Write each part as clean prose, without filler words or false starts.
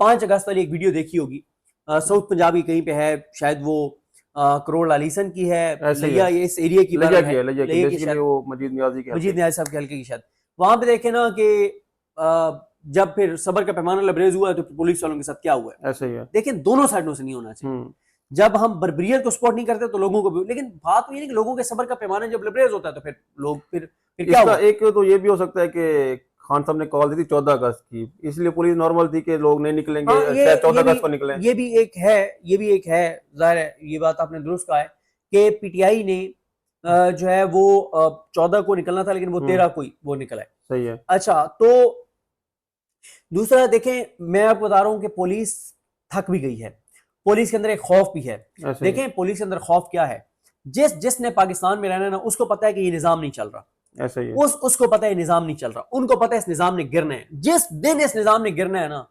5 اگست والی ایک ویڈیو دیکھی ہوگی, ساؤتھ پنجابی کہیں پہ ہے, شاید وہ کروڑ علیسن کی ہے, لیا یہ اس ایریا کی وہ مجید نیازی صاحب کے حلقے کی شاید. وہاں پہ دیکھیں نا کہ جب پھر صبر کا پیمانہ لبریز ہوا ہے تو پولیس والوں کے ساتھ کیا ہوا ہے. ایسے ہی ہے. دیکھیں دونوں سائڈوں سے نہیں ہونا چاہیے. جب ہم بربریت کو سپورٹ نہیں کرتے تو لوگوں کو بھی, لیکن بات یہ نہیں کہ لوگوں کے صبر کا پیمانہ جب لبریز ہوتا ہے تو پھر لوگ پھر کیا ہوا. ایک تو یہ بھی ہو سکتا ہے کہ خان صاحب نے کال دی تھی 14 اگست کی, اس لیے پولیس نارمل تھی کہ لوگ نہیں نکلیں گے, 14 اگست کو نکلیں. یہ بھی ایک ہے ظاہر ہے, یہ بات آپ نے درست کہا ہے کہ پی ٹی آئی نے جو ہے وہ 14 کو نکلنا تھا لیکن وہ 13 کو ہی وہ نکلا ہے. صحیح ہے. اچھا تو دوسرا دیکھیں, میں آپ کو بتا رہا ہوں کہ پولیس تھک بھی گئی ہے, پولیس کے اندر ایک خوف بھی ہے. دیکھیں پولیس کے اندر خوف کیا ہے, جس نے پاکستان میں رہنا ہے نا اس کو پتا ہے کہ یہ نظام نہیں چل رہا. ایسا ہی ہے. اس کو پتا ہے نظام نہیں چل رہا, ان کو پتا ہے اس نظام نے گرنا ہے. جس دن اس نظام نے گرنا ہے نا,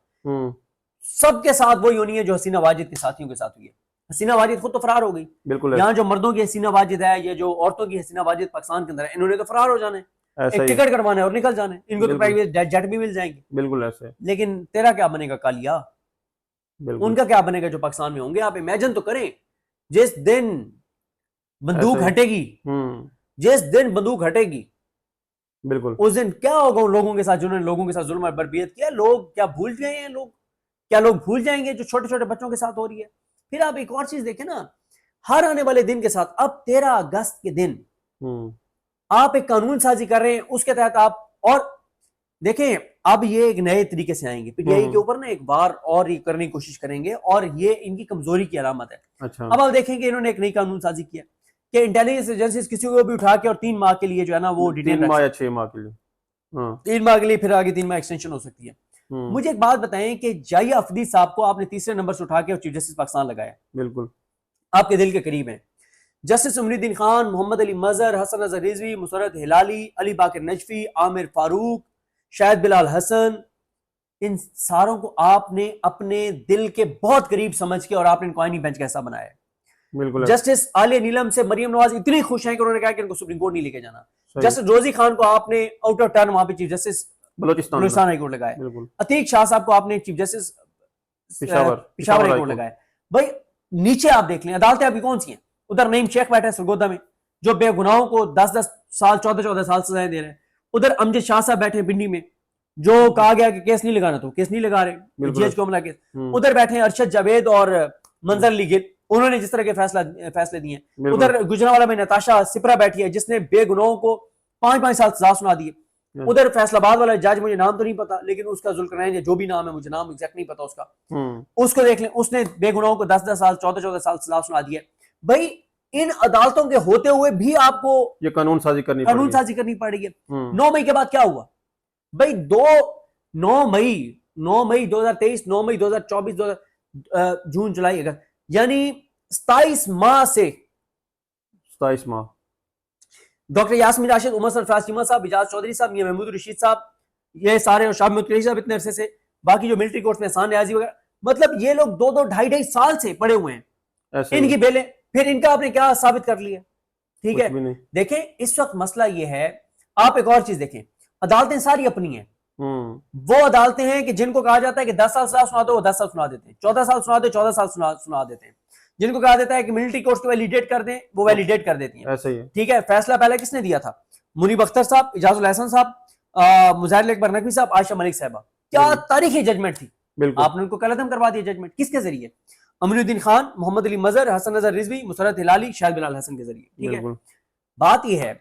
سب کے ساتھ وہی ہونی ہے جو حسینہ واجد کے ساتھیوں کے ساتھ ہوئی ہے. حسینہ واجد خود تو فرار ہو گئی. بالکل. یہاں جو مردوں کی حسینہ واجد ہے یا جو عورتوں کی حسینہ واجد پاکستان کے اندر ہے, انہوں نے تو فرار ہو جانا ہے, ایک ٹکٹ کروانا ہے اور نکل جانا ہے. ان کو تو پرائیویٹ جیٹ بھی مل جائیں گے. بالکل ایسے. لیکن تیرا کیا بنے گا کالیا, ان کا کیا بنے گا جو پاکستان میں ہوں گے. آپ امیجن تو کریں, جس دن بندوق ہٹے گی, جس دن بندوق ہٹے گی, بالکل اس دن کیا ہوگا ان لوگوں کے ساتھ جنہوں نے لوگوں کے ساتھ ظلم اور بربریت کیا. لوگ کیا بھول گئے ہیں, کیا لوگ بھول جائیں گے جو چھوٹے چھوٹے بچوں کے ساتھ ہو رہی ہے. پھر آپ ایک اور چیز دیکھیں نا, ہر آنے والے دن کے ساتھ, اب 13 اگست کے دن آپ ایک قانون سازی کر رہے ہیں, اس کے تحت آپ, اور دیکھیں اب یہ ایک نئے طریقے سے آئیں گے پی ٹی آئی کے اوپر نا, ایک بار اور یہ کرنے کی کوشش کریں گے, اور یہ ان کی کمزوری کی علامت ہے. اب آپ دیکھیں کہ انہوں نے ایک نئی قانون سازی کیا کہ انٹیلیجنس ایجنسیز کسی کو بھی اٹھا کے اور 3 ماہ کے لیے جو ہے نا وہ ڈیٹین 3 ماہ یا 6 ماہ کے لیے, 3 ماہ کے لیے, پھر آگے 3 ماہ ایکسٹینشن ہو سکتی ہے. مجھے ایک بات بتائیں کہ جائیہ افدی صاحب کو آپ نے تیسرے نمبر سے اٹھا کے اور چیف جسٹس پاکستان لگایا. بالکل آپ کے دل کے قریب ہیں. جسٹس عمر الدین خان, محمد علی مظہر, حسن اظہر رضوی, مسرت ہلالی, علی باقر نجفی, عامر فاروق, شاہد بلال حسن, ان ساروں کو آپ نے اپنے دل کے بہت قریب سمجھ کے اور آپ نے انکوائری بینچ کا حصہ بنایا ہے. بالکل. جسٹس عالیہ نیلم سے مریم نواز اتنی خوش ہیں کہ انہوں نے کہا کہ ان کو سپریم کورٹ نہیں لے کے جانا. جسٹس روزی خان کو آپ نے آؤٹ آف ٹرن وہاں پہ chief justice Balochistan high court لگایا. عتیق شاہ صاحب کو آپ نے chief justice Peshawar high court لگایا. بھائی نیچے آپ دیکھ لیں عدالتیں ابھی کون سی ہیں. ادھر نعیم شیخ بیٹھے ہیں سرگودا میں جو بے گناہوں کو 10 سال 14 سال سزائیں دے رہے ہیں. ادھر امجد شاہ صاحب بیٹھے ہیں پنڈی میں جو کہا گیا کہ کیس نہیں لگانا, تو کیس نہیں لگا رہے, جی ایچ کو ملا کیس. ادھر بیٹھے ہیں ارشد جاوید اور منظر علی گل, انہوں نے جس طرح کے فیصلے دیے ہیں. ادھر گجرانوالہ میں نتاشا سپرا بیٹھی ہے جس نے بے گناہوں کو 5 سال سزا سنا دی ہے. ادھر فیصلہ آباد والا جج, مجھے نام تو نہیں پتا لیکن اس کا ذوالقرنین یا جو بھی نام ہے, مجھے نام ایگزیکٹ نہیں پتا اس کا, اس کو دیکھ لیں, اس نے بے گناہوں کو 10 سال 14 سال سزا سنا دی ہے. بھائی ان عدالتوں کے ہوتے ہوئے بھی آپ کو یہ قانون سازی کرنی پڑ رہی ہے. 9 مئی کے بعد کیا ہوا بھائی, 9 مئی 2023, 9 مئی 2024, جون جولائی اگست, یعنی 27 ماہ سے 27 ماہ ڈاکٹر یاسمین راشد, عمر سرفراز چیمہ صاحب, اجاز چودھری صاحب, میاں محمود رشید صاحب, یہ سارے, اور شاہ محمود قریشی صاحب اتنے عرصے سے, باقی جو ملٹری کورٹس میں احسان نیازی وغیرہ, مطلب یہ لوگ 2 2.5 سال سے پڑے ہوئے ہیں. ان کی بیلیں, پھر ان کا آپ نے کیا ثابت کر لیا. ٹھیک ہے, دیکھیں اس وقت مسئلہ یہ ہے, آپ ایک اور چیز دیکھیں, عدالتیں ساری اپنی ہیں. وہ عدالتیں ہیں کہ جن کو کہا جاتا ہے کہ 10 سال سزا سنا دو, وہ 10 سال سنا دیتے ہیں, 14 سال سنا دو, 14 سال سنا دیتے ہیں. جن کو کہا دیتا ہے کہ ملٹری کورٹس کو ویلیڈیٹ کر دیں, وہ ویلیڈیٹ کر دیتی ہیں. ٹھیک ہے, فیصلہ پہلے کس نے دیا تھا, منیب اختر صاحب, اجاز الحسن صاحب, مظاہر اکبر نقوی صاحب, عائشہ ملک صاحبہ. کیا تاریخی ججمنٹ تھی, آپ نے ان کو قلعدم کروا دیا. ججمنٹ کس کے ذریعے, امر الدین خان, محمد علی مظہر, حسن اظہر رضوی, مسرت ہلالی, شاہد بلال حسن کے ذریعے. ٹھیک ہے, بات یہ ہے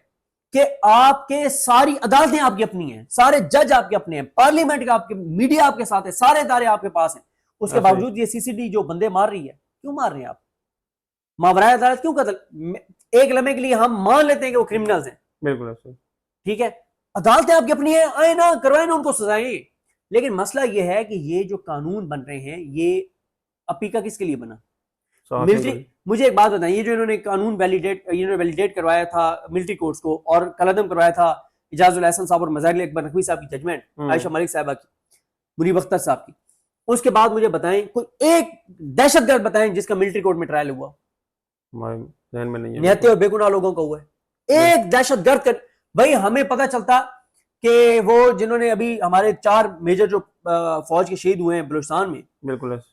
کہ آپ کے ساری عدالتیں آپ کی اپنی ہیں, سارے جج آپ کے اپنے ہیں, پارلیمنٹ کا آپ کے, میڈیا آپ کے ساتھ ہے, سارے ادارے آپ کے پاس ہیں. اس کے باوجود یہ CCD جو بندے مار رہی ہے, کیوں مار رہے ہیں آپ, ماورائے عدالت کیوں قتل, ایک لمحے کے لیے ہم مان لیتے ہیں کہ وہ کرمنلز ہیں. بالکل ٹھیک ہے, عدالتیں آپ کی اپنی ہیں, آئے نا کروائیں نا ان کو سزائیں. لیکن مسئلہ یہ ہے کہ یہ جو قانون بن رہے ہیں یہ اپیکا کس کے لیے بنا, ملٹری. مجھے ایک بات بتائیں, یہ جو انہوں نے قانون ویلیڈیٹ کروایا تھا ملٹری کورٹس کو اور قلعدم کروایا تھا اجاز الحسن صاحب اور مظاہر اکبر نقوی صاحب کی ججمنٹ, عائشہ ملک صاحبہ کی, منیب اختر صاحب کی, اس کے بعد مجھے بتائیں کوئی ایک دہشت گرد بتائیں جس کا ملٹری کورٹ میں ٹرائل ہوا, نہتے اور بے گناہ لوگوں کا ہوا ہے. ایک دہشت گرد بھائی ہمیں پتہ چلتا کہ وہ جنہوں نے ابھی ہمارے 4 میجر جو فوج کے شہید ہوئے ہیں بلوچستان میں، بالکل ایسے،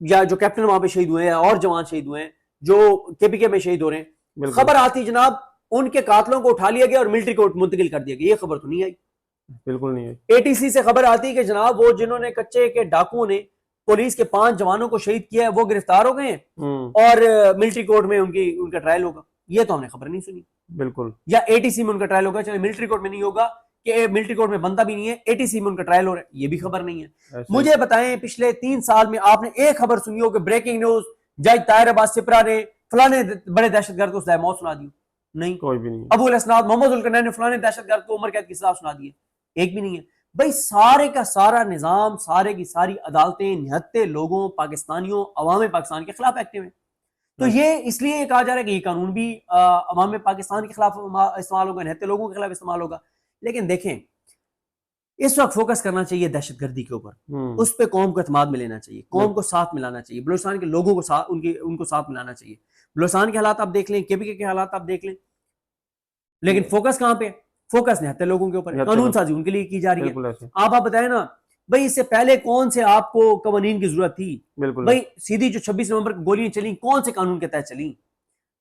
یا جو کیپٹن وہاں پہ شہید ہوئے ہیں اور جوان شہید ہوئے ہیں جو KPK میں شہید ہو رہے ہیں، بالکل خبر آتی جناب ان کے قاتلوں کو اٹھا لیا گیا اور ملٹری کو منتقل کر دیا گیا، یہ خبر تو نہیں آئی۔ بالکل نہیں ہے، ATC سے خبر آتی کہ جناب وہ جنہوں نے کچے کے ڈاکوؤں نے پولیس کے 5 جوانوں کو شہید کیا ہے وہ گرفتار ہو گئے ہیں اور ملٹری کورٹ میں ان کا ٹرائل ہوگا، یہ تو ہم نے خبر نہیں سنی۔ بالکل یا ATC میں ان کا ٹرائل ہوگا، چلے ملٹری کورٹ میں نہیں ہوگا کہ ملٹری کورٹ میں بندہ بھی نہیں ہے، ATC میں ان کا ٹرائل ہو رہا ہے، یہ بھی خبر نہیں ہے۔ ایسے، مجھے بتائیں پچھلے 3 سال میں آپ نے ایک خبر سنی ہو کہ بریکنگ نیوز جج طاہر عباس سپرا نے فلانے بڑے دہشت گرد کو سزائے موت سنا دی؟ نہیں۔ کوئی بھی نہیں ہے، ابو الاسناد محمد ذوالقرنین نے فلانے دہشت گرد کو عمر قید کی سزا سنا دی ہے؟ ایک بھی نہیں ہے۔ بھائی سارے کا سارا نظام، سارے کی ساری عدالتیں 79 لوگوں، پاکستانیوں، عوام پاکستان کے خلاف ایکٹیو ہیں۔ تو یہ اس لیے یہ کہا جا رہا ہے کہ یہ قانون بھی عوام پاکستان کے خلاف استعمال ہوگا، 79 لوگوں کے خلاف استعمال ہوگا۔ لیکن دیکھیں اس وقت فوکس کرنا چاہیے دہشت گردی کے اوپر، اس پہ قوم کو اعتماد میں لینا چاہیے، قوم کو ساتھ ملانا چاہیے، بلوچستان کے لوگوں کو ساتھ ان کو ساتھ ملانا چاہیے۔ بلوچستان کے حالات آپ دیکھ لیں، KPK کے حالات آپ دیکھ لیں، لیکن فوکس کہاں پہ؟ فوکس 79 لوگوں کے اوپر، قانون سازی ان کے لیے کی جا رہی ہے۔ بالکل ایسے، آپ بتائیں نا بھائی اس سے پہلے کون سے آپ کو قوانین کی ضرورت تھی؟ بالکل بھائی سیدھی جو 26 نومبر کو گولیاں چلیں کون سے قانون کے تحت چلیں؟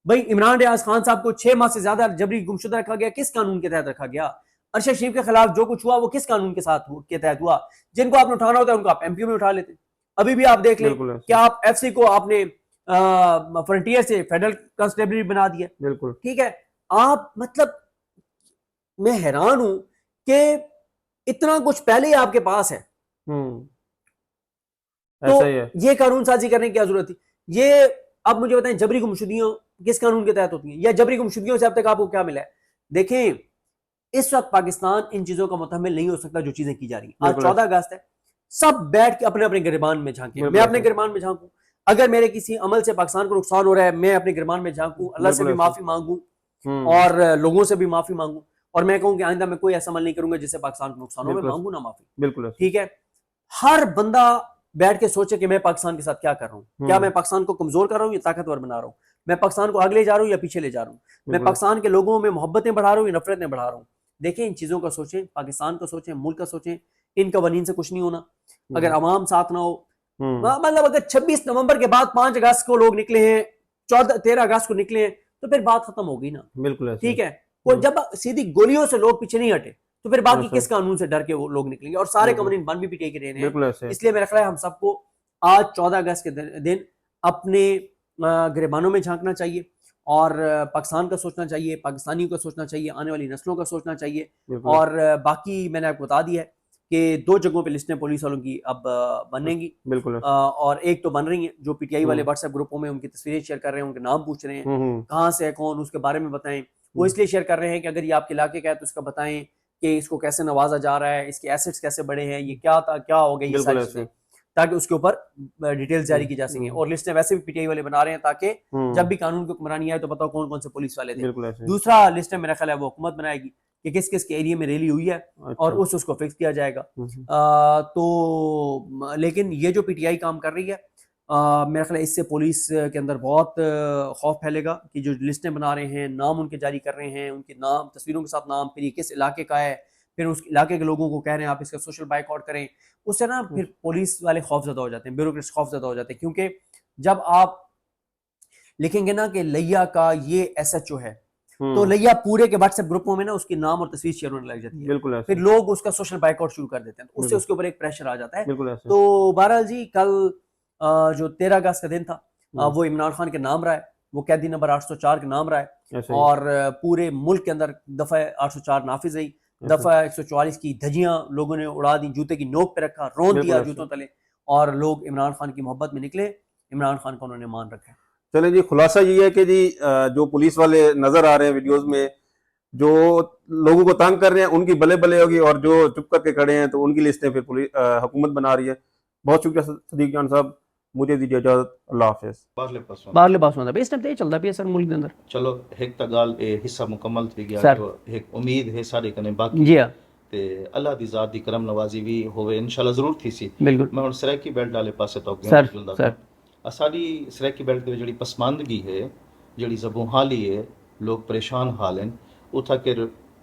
بھائی عمران ریاض خان صاحب کو 6 ماہ سے زیادہ جبری گمشدہ رکھا گیا، کس قانون کے تحت رکھا گیا؟ ارشد شریف کے خلاف جو کچھ ہوا وہ کس قانون کے تحت ہوا؟ جن کو آپ نے اٹھانا ہوتا ہے ان کو آپ MP میں اٹھا لیتے ہیں۔ ابھی بھی آپ دیکھ لیں بالکل ایسے، کہ آپ FC کو آپ نے فرنٹیئر سے فیڈرل کانسٹیبلری بنا دیا، بالکل ٹھیک ہے۔ آپ مطلب میں حیران ہوں کہ اتنا کچھ پہلے ہی آپ کے پاس ہے، تو ایسا ہی ہے، یہ قانون سازی کرنے کی کیا ضرورت تھی؟ یہ اب مجھے بتائیں جبری گمشدگیوں کس قانون کے تحت ہوتی ہیں، یا جبری گمشدگیوں سے اب تک آپ کو کیا ملا ہے؟ دیکھیں اس وقت پاکستان ان چیزوں کا متحمل نہیں ہو سکتا جو چیزیں کی جا رہی ہیں۔ آج 14 اگست ہے، سب بیٹھ کے اپنے اپنے گریبان میں جھانکیں، میں اپنے گریبان میں جھانکوں، اگر میرے کسی عمل سے پاکستان کو نقصان ہو رہا ہے میں اپنے گریبان میں جھانکوں، اللہ سے بھی معافی مانگوں اور لوگوں سے بھی معافی مانگوں، اور میں کہوں کہ آئندہ میں کوئی ایسا عمل نہیں کروں گا جس سے پاکستان کو نقصان ہو، میں مانگوں نا معافی، بالکل ٹھیک ہے۔ ہر بندہ بیٹھ کے سوچے کہ میں پاکستان کے ساتھ کیا کر رہا ہوں، کیا میں پاکستان کو کمزور کر رہا ہوں یا طاقتور بنا رہا ہوں، میں پاکستان کو آگے لے جا رہا ہوں یا پیچھے لے جا رہا ہوں، میں پاکستان کے لوگوں میں محبتیں بڑھا رہا ہوں یا نفرتیں بڑھا رہا ہوں۔ دیکھیں ان چیزوں کا سوچیں، پاکستان کا سوچیں، ملک کا سوچیں، ان قوانین سے کچھ نہیں ہونا اگر عوام ساتھ نہ ہو۔ مطلب اگر 26 نومبر کے بعد 5 اگست کو لوگ نکلے ہیں، 13 اگست کو نکلے ہیں تو پھر بات ختم ہو گئی نا، بالکل ٹھیک ہے۔ جب سیدھی گولیوں سے لوگ پیچھے نہیں ہٹے تو پھر باقی کس قانون سے ڈر کے وہ لوگ نکلیں گے؟ اور سارے قوانین بن بھی PTI کے رہے ہیں۔ اس لیے میرا خیال ہے ہم سب کو آج 14 اگست کے دن اپنے گریبانوں میں جھانکنا چاہیے اور پاکستان کا سوچنا چاہیے، پاکستانیوں کا سوچنا چاہیے، آنے والی نسلوں کا سوچنا چاہیے۔ اور باقی میں نے آپ کو بتا دیا ہے کہ 2 جگہوں پہ لسٹیں پولیس والوں کی اب بنیں گی، اور ایک تو بن رہی ہیں جو PTI والے واٹس ایپ گروپوں میں ان کی تصویریں شیئر کر رہے ہیں، ان کے نام پوچھ رہے ہیں کہاں سے ہے کون، اس کے بارے میں بتائیں۔ وہ اس لیے شیئر کر رہے ہیں کہ اگر یہ آپ کے علاقے کا ہے تو اس کا بتائیں کہ اس کو کیسے نوازا جا رہا ہے، اس کے ایسٹس کیسے بڑے ہیں، یہ کیا تھا کیا ہو گیا، یہ ساری چیزیں، تاکہ اس کے اوپر ڈیٹیلز جاری کی جا سکیں۔ اور لسٹیں ویسے بھی PTI والے بنا رہے ہیں تاکہ جب بھی قانون کی حکمرانی آئے تو پتہ کون کون سے پولیس والے تھے۔ دوسرا لسٹیں میرا خیال ہے وہ حکومت بنائے گی کہ کس کس کے ایریے میں ریلی ہوئی ہے اور اس کو فکس کیا جائے گا۔ تو لیکن یہ جو PTI کام کر رہی ہے میرا خیال ہے اس سے پولیس کے اندر بہت خوف پھیلے گا کہ جو لسٹیں بنا رہے ہیں، نام ان کے جاری کر رہے ہیں، ان کے نام تصویروں کے ساتھ نام، پھر یہ کس علاقے کا ہے، پھر اس علاقے کے لوگوں کو کہہ رہے ہیں آپ اس کا سوشل بائیک آؤٹ کریں، اس سے نا پھر پولیس والے خوف زدہ ہو جاتے ہیں، بیوروکریٹس خوف زدہ ہو جاتے ہیں، کیونکہ جب آپ لکھیں گے نا کہ لیا کا یہ SHO ہے تو لیا پورے کے واٹس ایپ گروپوں میں نا اس کے نام اور تصویر شیئر ہونے لگ جاتی ہے، پھر لوگ اس کا سوشل بائیک آؤٹ شروع کر دیتے ہیں، اس سے اس کے اوپر ایک پریشر آ جاتا ہے۔ تو بہرحال جی کل جو 13 اگست کا دن تھا وہ عمران خان کے نام رہا ہے، وہ قیدی نمبر 804 کے نام رہا ہے، اور پورے ملک کے اندر دفعہ 804 نافذ رہی، دفعہ 144 کی دھجیاں لوگوں نے اڑا دی، جوتے کی نوک پہ رکھا، رون دیا جوتوں تلے، اور لوگ عمران خان کی محبت میں نکلے، عمران خان کو انہوں نے مان رکھا ہے۔ چلیں جی، خلاصہ یہ ہے کہ جی جو پولیس والے نظر آ رہے ہیں ویڈیوز میں جو لوگوں کو تنگ کر رہے ہیں ان کی بلے بلے ہوگی، اور جو چپ کر کے کھڑے ہیں تو ان کی لسٹیں پھر حکومت بنا رہی ہے۔ بہت شکریہ صدیق جان صاحب، مجھے دیجیے اجازت، اللہ حافظ۔ باہرلے پاس ہوتا ہے اس ٹائم تے چلدا پیا سر ملک دے اندر، چلو ایک تا گل اے حصہ مکمل تھی گیا، جو ایک امید ہے سارے کنے باقی جی ہاں تے اللہ دی ذات دی کرم نوازی بھی ہوئے انشاءاللہ ضرور تھی سی۔ بالکل میں ہن سرائکی بیلٹ والے پاسے تو سر ساری سرائکی بیلٹ دی جڑی پسماندگی ہے، جڑی زبوں حالی ہے، لوگ پریشان حال ہیں، اتھا کہ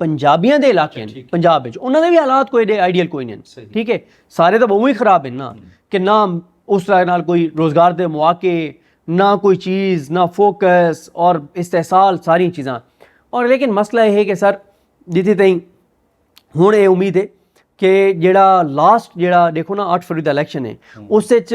ਪੰਜਾਬੀਆਂ ਦੇ ਇਲਾਕੇ ਠੀਕ ਨੇ ਹੈ। ਪੰਜਾਬ ਵਿੱਚ ਉਹਨਾਂ ਦੇ ਵੀ ਹਾਲਾਤ ਕੋਈ ਆਈਡੀਅਲ ਕੋਈ ਨਹੀਂ ਸਹੀ। ਹਨ ਠੀਕ ਹੈ ਸਾਰੇ ਤਾਂ ਬਹੁਤ ਹੀ ਖਰਾਬ ਹਨ ਨਾ ਕਿ ਨਾ ਉਸ ਤਰ੍ਹਾਂ ਨਾਲ ਕੋਈ ਰੋਜ਼ਗਾਰ ਦੇ ਮੌਕੇ ਨਾ ਕੋਈ ਚੀਜ਼ ਨਾ ਫੋਕਸ ਔਰ ਇਸਤਹਿਸਾਲ ਸਾਰੀਆਂ ਚੀਜ਼ਾਂ ਔਰ ਲੇਕਿਨ ਮਸਲਾ ਇਹ ਹੈ ਕਿ ਸਰ ਜਿੱਥੇ ਤਾਈਂ ਹੁਣ ਇਹ ਉਮੀਦ ਹੈ ਕਿ ਜਿਹੜਾ ਲਾਸਟ ਜਿਹੜਾ ਦੇਖੋ ਨਾ 8 ਫਰਵਰੀ ਦਾ ਇਲੈਕਸ਼ਨ ਹੈ ਉਸ ਵਿੱਚ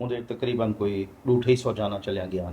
ਉਹਦੇ ਤਕਰੀਬਨ ਕੋਈ 250 ਜਾਣਾ ਚਲਿਆ ਗਿਆ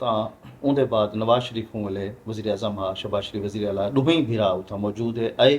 ਤਾਂ ਉਹਦੇ ਬਾਅਦ ਨਵਾਜ਼ ਸ਼ਰੀਫ ਵਾਲੇ ਵਜ਼ੀਰ ਆਜ਼ਮ ਆ ਸ਼ਬਾਜ਼ ਸ਼ਰੀਫ ਵਜ਼ੀਰ ਆਲਾ ਦੋਵੇਂ ਭਰਾ ਉਥਾ ਮੌਜੂਦ ਹੈ ਆਏ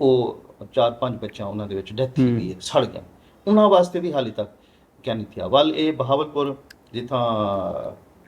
ਉਹ 4-5 ਬੱਚਿਆਂ ਉਹਨਾਂ ਦੇ ਵਿੱਚ ਡੈਥ ਹੋ ਗਈ ਹੈ ਸੜ ਗਏ ਉਹਨਾਂ ਵਾਸਤੇ ਵੀ ਹਾਲੇ ਤੱਕ ਕਿਆ ਨਹੀਂ ਥਿਆ ਵੱਲ ਇਹ ਬਹਾਵਲਪੁਰ ਜਿੱਥਾਂ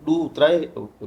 2-3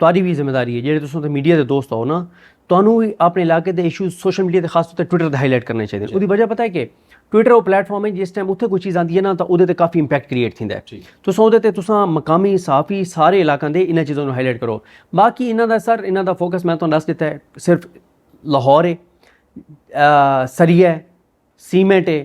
ਤੁਹਾਡੀ ਵੀ ਜ਼ਿੰਮੇਵਾਰੀ ਹੈ ਜਿਹੜੇ ਤੁਸੀਂ ਤੇ ਮੀਡੀਆ ਦੇ ਦੋਸਤ ਹੋ ਨਾ ਤੁਹਾਨੂੰ ਵੀ ਆਪਣੇ ਇਲਾਕੇ ਦੇ ਇਸ਼ੂਜ਼ ਸੋਸ਼ਲ ਮੀਡੀਆ ਤੇ ਖਾਸ ਤੌਰ ਤੇ ਟਵਿੱਟਰ ਤੇ ਹਾਈਲਾਈਟ ਕਰਨੇ ਚਾਹੀਦੇ ਉਹਦੀ ਵਜ੍ਹਾ ਪਤਾ ਹੈ ਕਿ ਟਵਿੱਟਰ ਉਹ ਪਲੇਟਫਾਰਮ ਹੈ ਜਿਸ ਟਾਈਮ ਉੱਥੇ ਕੋਈ ਚੀਜ਼ ਆਉਂਦੀ ਹੈ ਨਾ ਤਾਂ ਉਹਦੇ ਤੇ ਕਾਫੀ ਇੰਪੈਕਟ ਕ੍ਰੀਏਟ ਹੁੰਦਾ ਹੈ ਤੁਸੀਂ ਉਹਦੇ ਤੇ ਤੁਸੀਂ ਮਕਾਮੀ ਸਾਫੀ ਸਾਰੇ ਇਲਾਕਿਆਂ ਦੇ ਇਹਨਾਂ ਚੀਜ਼ਾਂ ਨੂੰ ਹਾਈਲਾਈਟ ਕਰੋ ਬਾਕੀ ਇਹਨਾਂ ਦਾ ਸਰ ਇਹਨਾਂ ਦਾ ਫੋਕਸ ਮੈਂ ਤੁਹਾਨੂੰ ਦੱਸ ਦਿੱਤਾ ਹੈ ਸਿਰਫ ਲਾਹੌਰ ਹੈ ਸਰੀਆ ਹੈ ਸੀਮੈਂਟ ਹੈ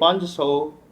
500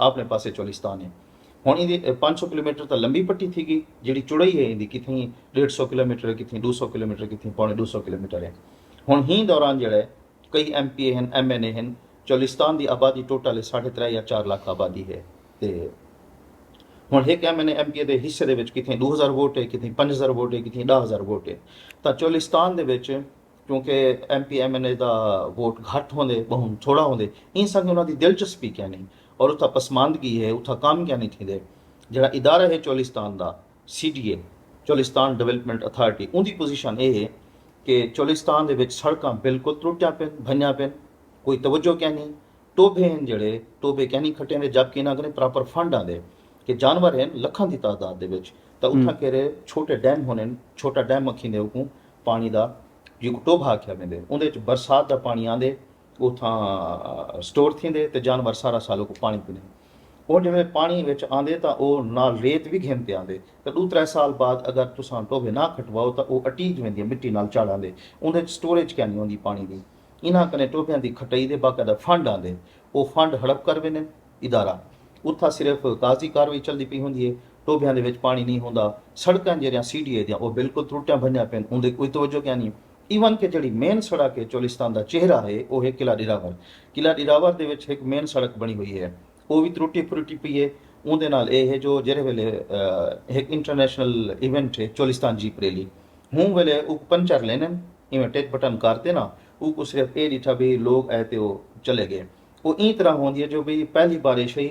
ਆਪਣੇ ਪਾਸੇ ਚੋਲਿਸਤਾਨ ਹੈ। ਹੁਣ ਇਹਦੀ 500 ਕਿਲੋਮੀਟਰ ਤਾਂ ਲੰਬੀ ਪੱਟੀ ਥੀਗੀ, ਜਿਹੜੀ ਚੌੜਾਈ ਹੈ ਇਹਦੀ ਕਿਥੀ 150 ਕਿਲੋਮੀਟਰ, ਕਿਥੀ 200 ਕਿਲੋਮੀਟਰ, ਕਿਥੀ ਪੌਣੇ 200 ਕਿਲੋਮੀਟਰ ਹੈ। ਹੁਣ ਹੀ ਦੌਰਾਨ ਜਿਹੜਾ ਕਈ MPA ਹਨ, MNA ਹਨ, ਚੋਲਿਸਤਾਨ ਦੀ ਆਬਾਦੀ ਟੋਟਲ 3.5 ਜਾਂ 4 ਲੱਖ ਆਬਾਦੀ ਹੈ। ਤੇ ਹੁਣ ਇੱਕ MNA MPA ਦੇ ਹਿੱਸੇ ਦੇ ਵਿੱਚ ਕਿਥੇ 2000 ਵੋਟ ਹੈ, ਕਿਥੇ 5000 ਵੋਟ ਹੈ, ਕਿਥੇ 10000 ਵੋਟ ਹੈ। ਤਾਂ ਚੋਲਿਸਤਾਨ ਦੇ ਵਿੱਚ ਕਿਉਂਕਿ MP MNA ਦਾ ਵੋਟ ਘੱਟ ਹੁੰਦੇ, ਬਹੁਤ ਥੋੜਾ ਹੁੰਦੇ, ਇਹ ਸੰਗ ਉਹਨਾਂ ਦੀ ਦਿਲਚਸਪੀ ਕਿਆ ਨਹੀਂ ਔਰ ਉੱਥਾ ਪਸਮਾਨਦਗੀ ਹੈ, ਉੱਥਾ ਕੰਮ ਕਿਆ ਨਹੀਂ ਥੀਂਦੇ। ਜਿਹੜਾ ਇਦਾਰਾ ਹੈ ਚੋਲਿਸਤਾਨ ਦਾ CDA, ਚੋਲਿਸਤਾਨ ਡਿਵੈਲਪਮੈਂਟ ਅਥਾਰਟੀ, ਉਹਦੀ ਪੋਜੀਸ਼ਨ ਇਹ ਹੈ ਕਿ ਚੋਲਿਸਤਾਨ ਦੇ ਵਿੱਚ ਸੜਕਾਂ ਬਿਲਕੁਲ ਟੁੱਟਿਆ ਪੈਣ, ਭੰਨਿਆ ਪੈਣ, ਕੋਈ ਤਵੱਜੋ ਕਿਆ ਨਹੀਂ। ਟੋਭੇ ਹਨ ਜਿਹੜੇ, ਟੋਭੇ ਕਿਆ ਨਹੀਂ ਖੱਟੇ ਨੇ, ਜਦਕਿ ਇਹਨਾਂ ਕੋਲ ਪ੍ਰੋਪਰ ਫੰਡ ਆਉਂਦੇ ਕਿ ਜਾਨਵਰ ਹਨ ਲੱਖਾਂ ਦੀ ਤਾਦਾਦ ਦੇ ਵਿੱਚ। ਤਾਂ ਉੱਥਾ ਕਿਹੜੇ ਛੋਟੇ ਡੈਮ ਹੋਣੇ, ਛੋਟਾ ਡੈਮ ਅਖੀਂਦੇ ਉਹ ਪਾਣੀ ਦਾ ਜੋ ਟੋਭਾ ਆਖਿਆ ਪੈਂਦੇ, ਉਹਦੇ ਵਿੱਚ ਬਰਸਾਤ ਦਾ ਪਾਣੀ ਆਉਂਦੇ, ਉੱਥਾਂ ਸਟੋਰ ਥੀਂਦੇ ਤੇ ਜਾਨਵਰ ਸਾਰਾ ਸਾਲ ਉਹ ਪਾਣੀ ਪੀਂਦੇ। ਉਹ ਜਿਵੇਂ ਪਾਣੀ ਵਿੱਚ ਆਉਂਦੇ ਤਾਂ ਉਹ ਨਾਲ ਰੇਤ ਵੀ ਘਿੰਮਤੇ ਆਉਂਦੇ, ਤਾਂ 2-3 ਸਾਲ ਬਾਅਦ ਅਗਰ ਤੁਸੀਂ ਟੋਭੇ ਨਾ ਖਟਵਾਓ ਤਾਂ ਉਹ ਅਟੀਕ ਜਾਂਦੀ ਮਿੱਟੀ ਨਾਲ ਚਾੜਾਂਦੇ, ਉਹਦੇ 'ਚ ਸਟੋਰੇਜ ਕਿਆ ਨਹੀਂ ਹੁੰਦੀ ਪਾਣੀ ਦੀ। ਇਹਨਾਂ ਕਨੇ ਟੋਭਿਆਂ ਦੀ ਖਟਾਈ ਦੇ ਬਾਕਾਇਦਾ ਫੰਡ ਆਉਂਦੇ, ਉਹ ਫੰਡ ਹੜਪ ਕਰਵੇ ਨੇ ਇਦਾਰਾ। ਉੱਥਾ ਸਿਰਫ ਕਾਗਜ਼ੀ ਕਾਰਵਾਈ ਚੱਲਦੀ ਪਈ ਹੁੰਦੀ ਹੈ, ਟੋਭਿਆਂ ਦੇ ਵਿੱਚ ਪਾਣੀ ਨਹੀਂ ਹੁੰਦਾ। ਸੜਕਾਂ ਜਿਹੜੀਆਂ CDA ਦੀਆਂ ਉਹ ਬਿਲਕੁਲ ਟੁੱਟਿਆ ਭੰਨਿਆ ਪੈਣ, ਉਹਦੇ ਕੋਈ ਤਵੱਜੋ ਕਿਆ ਨਹੀਂ। ਈਵਨ ਕਿ ਜਿਹੜੀ ਮੇਨ ਸੜਕ ਹੈ ਚੋਲਿਸਤਾਨ ਦਾ ਚਿਹਰਾ ਹੈ ਉਹ ਹੈ ਕਿਲਾ ਡਿਰਾਵਰ। ਕਿਲਾ ਡਿਰਾਵਰ ਦੇ ਵਿੱਚ ਇੱਕ ਮੇਨ ਸੜਕ ਬਣੀ ਹੋਈ ਹੈ, ਉਹ ਵੀ ਟੁੱਟੀ ਫੁੱਟੀ ਪਈ ਹੈ। ਉਹਦੇ ਨਾਲ ਇਹ ਹੈ ਜੋ ਜਿਹੜੇ ਵੇਲੇ ਇੱਕ ਇੰਟਰਨੈਸ਼ਨਲ ਇਵੈਂਟ ਹੈ ਚੋਲਿਸਤਾਨ ਜੀਪ ਰੈਲੀ, ਹੁਣ ਵੇਲੇ ਉਹ ਪੰਚਰ ਲੈਣੇ ਇਵੇਂ ਟਿਕ ਬਟਨ ਕਰਤੇ ਨਾ, ਉਹ ਸਿਰਫ ਇਹ ਡਿਠਾ ਵੀ ਲੋਕ ਆਏ ਤੇ ਉਹ ਚਲੇ ਗਏ। ਉਹ ਇਹ ਤਰ੍ਹਾਂ ਹੁੰਦੀ ਹੈ ਜੋ ਵੀ ਪਹਿਲੀ ਬਾਰਿਸ਼ ਹੋਈ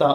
ਤਾਂ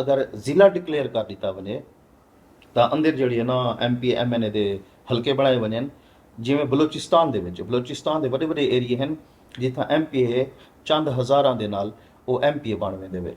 ਅਗਰ ਜ਼ਿਲ੍ਹਾ ਡਿਕਲੇਅਰ ਕਰ ਦਿੱਤਾ ਵਨੇ ਤਾਂ ਅੰਦਰ ਜਿਹੜੀ ਹੈ ਨਾ MP MNA ਦੇ ਹਲਕੇ ਬਣਾਏ ਵਨੇ। ਜਿਵੇਂ ਬਲੋਚਿਸਤਾਨ ਦੇ ਵਿੱਚ, ਬਲੋਚਿਸਤਾਨ ਦੇ ਵੱਡੇ ਵੱਡੇ ਏਰੀਏ ਹਨ ਜਿੱਥਾਂ MPA ਚੰਦ ਹਜ਼ਾਰਾਂ ਦੇ ਨਾਲ ਉਹ MPA ਬਣ ਵੇਂਦੇ ਵੇ,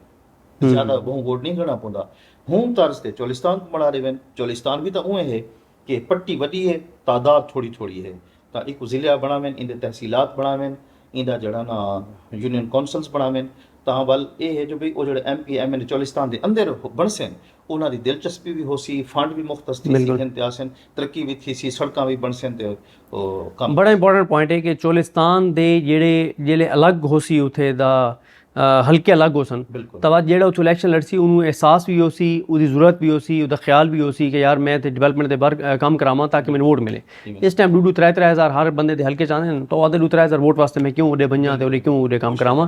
ਜ਼ਿਆਦਾ ਬਹੁਤ ਵੋਟ ਨਹੀਂ ਗਣਾ ਪਾਉਂਦਾ। ਹੁਣ ਤਰਸ ਤੇ ਚੋਲਿਸਤਾਨ ਬਣਾ ਰਹੇ ਵੇ। ਚੋਲਿਸਤਾਨ ਵੀ ਤਾਂ ਉਹ ਹੈ ਕਿ ਪੱਟੀ ਵੱਡੀ ਹੈ, ਤਾਦਾਦ ਥੋੜੀ ਥੋੜੀ ਹੈ, ਤਾਂ ਇੱਕ ਜ਼ਿਲ੍ਹਾ ਬਣਾਵੇਂ, ਇਹਦੇ ਤਹਿਸੀਲਾਤ ਬਣਾਵੇਂ, ਇਹਦਾ ਜਿਹੜਾ ਨਾ ਯੂਨੀਅਨ ਕੌਂਸਲਸ ਬਣਾਵੇਂ। ਤਾਂ ਵੱਲ ਇਹ ਹੈ ਜੋ ਵੀ ਉਹ ਜਿਹੜੇ MP MNA ਚੋਲਿਸਤਾਨ ਦੇ ਅੰਦਰ ਬਣਸਨ, ਉਹਨਾਂ ਦੀ ਦਿਲਚਸਪੀ ਵੀ ਹੋ ਸੀ, ਫੰਡ ਵੀ ਮੁਖਤਸ ਥੀ ਸੀ, ਇੰਤਿਆਸਨ ਤਰੱਕੀ ਵੀ ਥੀ ਸੀ, ਸੜਕਾਂ ਵੀ ਬਣਸਨ ਤੇ ਉਹ ਕੰਮ। ਬੜਾ ਇੰਪੋਰਟੈਂਟ ਪੁਆਇੰਟ ਹੈ ਕਿ ਚੋਲਿਸਤਾਨ ਦੇ ਜਿਹੜੇ ਅਲੱਗ ਹੋ ਸੀ ਉੱਥੇ ਦਾ ਹਲਕੇ ਅਲੱਗ ਹੋ ਸਨ, ਤਾਂ ਬਾਅਦ ਜਿਹੜਾ ਉੱਥੋਂ ਇਲੈਕਸ਼ਨ ਲੜ ਸੀ ਉਹਨੂੰ ਅਹਿਸਾਸ ਵੀ ਹੋ ਸੀ, ਉਹਦੀ ਜ਼ਰੂਰਤ ਵੀ ਹੋ ਸੀ, ਉਹਦਾ ਖਿਆਲ ਵੀ ਹੋ ਸੀ ਕਿ ਯਾਰ ਮੈਂ ਤੇ ਡਿਵੈਲਪਮੈਂਟ ਦੇ ਬਾਹਰ ਕੰਮ ਕਰਾਵਾਂ ਤਾਂ ਕਿ ਮੈਨੂੰ ਵੋਟ ਮਿਲੇ। ਇਸ ਟਾਈਮ 2-3 ਹਜ਼ਾਰ ਹਰ ਬੰਦੇ ਦੇ ਹਲਕੇ ਚਾਹੁੰਦੇ ਹਨ, ਤਾਂ ਉਹਦੇ 2-3 ਹਜ਼ਾਰ ਵੋਟ ਵਾਸਤੇ ਮੈਂ ਕਿਉਂ ਉਹਦੇ ਬੰਜਾਂ ਤੇ ਉਹਦੇ ਕਿਉਂ ਉਹਦੇ ਕੰਮ ਕਰਾਵਾਂ।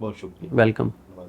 ਬਹੁਤ ਸ਼ੁਕਰੀਆ, ਵੈਲਕਮ।